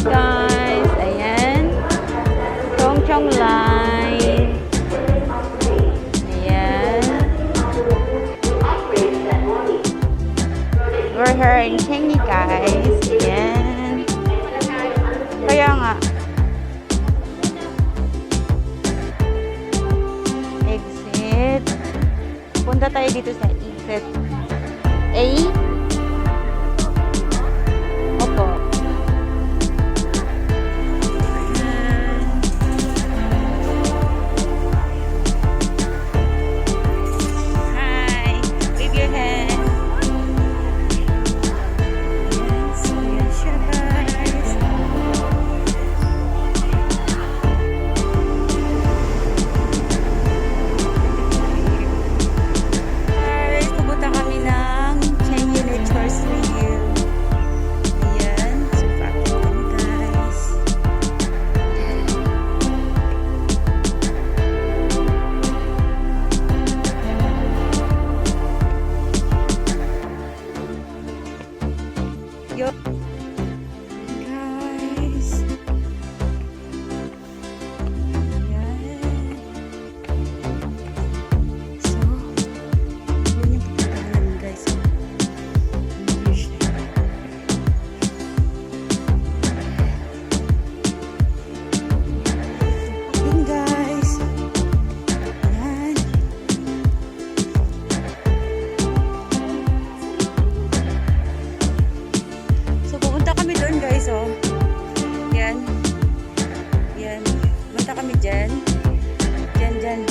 Guys, ayan. Tung Chung line. Ayan. We're here in Tsing Yi, guys. Ayan. Kaya nga. Exit. Punta tayo dito sa Exit A. Opo. Hi. Wave your hand. Yes, yes, siya, guys. Guys, pupunta kami ng Tsing Yi Nature. Ayan, so bakit kami, guys. Yo, guys. Ayan. So, yun yung pupuntahan namin, guys. English na yun. Yun, guys. Ayan. So, pupunta kami doon, guys, oh. Yan. Yan. Pupunta kami dyan. Dyan, dyan.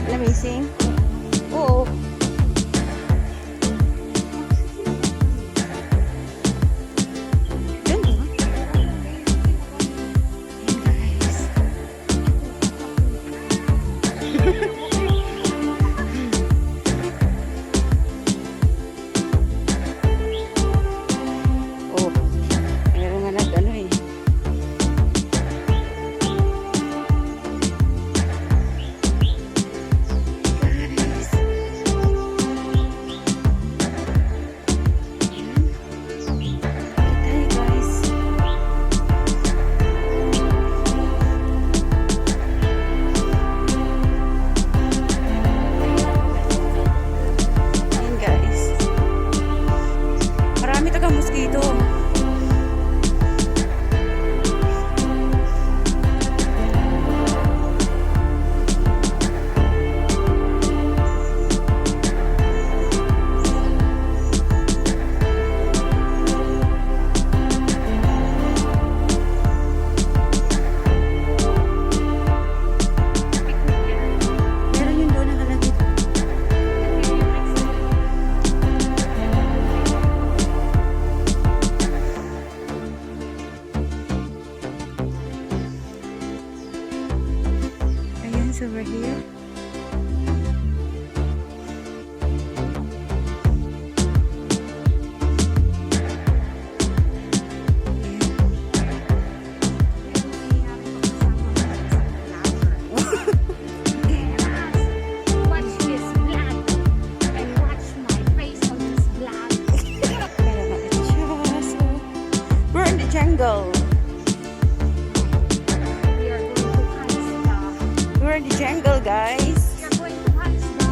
Let me sing. Oo. Yun, oh. Ayan, guys. Oh, meron nga nag-ano eh. Guys. Ayan. Guys. Ayan, guys. Marami tagang mosquito. Meron yun doon nakalagay. Ayan, so we're here. Watch this blood and watch my face on this blood. Kaya nga ito siya. So, we're in the jungle. We are going to punch the. We're in the jungle, guys. We are going to punch the.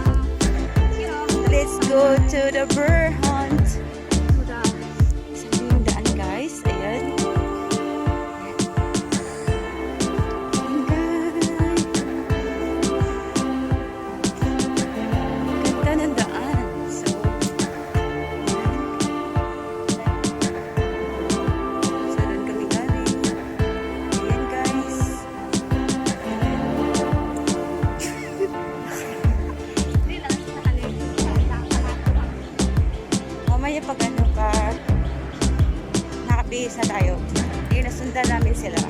You know. Let's go to the bird hunt. To the. Sabi yung daan, guys. Ayan. Ayan, guys. Ganda ng daan. So, ayan. So, doon kami galing. Ayan, guys. magbihis na tayo. Ayun, nasundan namin sila.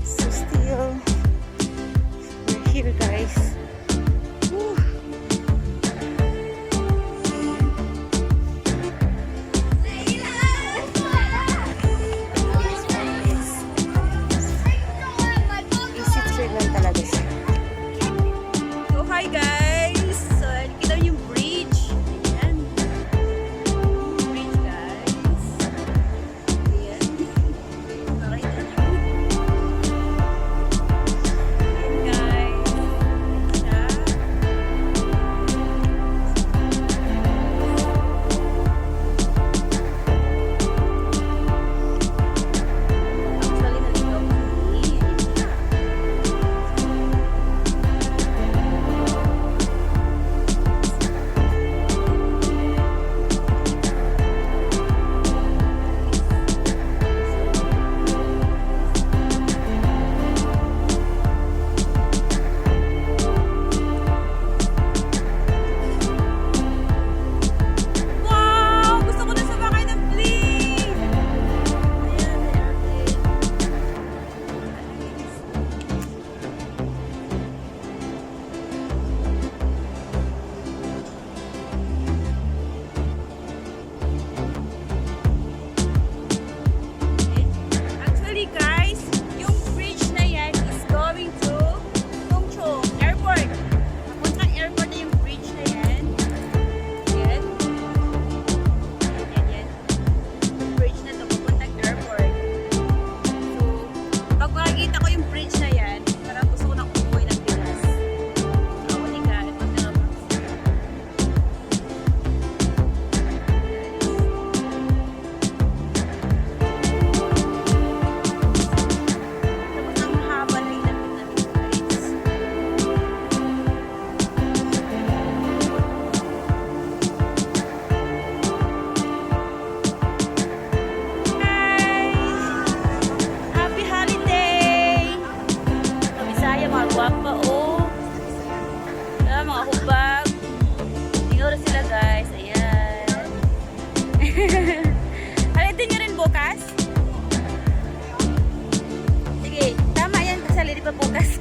So still, we're here guys. Woo. Easy trail lang talaga siya. So hi guys! So kita yung bridge. Ayan. Bridge guys. Ayan. Nakita nyo. Ayan guys. Siya. Actually nalito ako. Ayan siya. Wow! Gusto ko na sumakay ng plane! Ayan, airplane. Actually guys, yung bridge na yan is going to Tung Chung Airport. Papuntang airport na yung bridge na yan. Yan. Yan, yan. Yung bridge na to papuntang airport. So, pag makikita ko yung bridge na yan, parang gusto ko nang umuwi ng Pinas. Awali ka, ito na lang. Tapos ang haba na inapit namin guys. Happy holiday! Kabisaya, mga gwapa, oh. Ah, mga hubag. Tingnan sila guys. Ayan. Halitin nyo rin bukas? Sige, tama yan. Kasali pa bukas.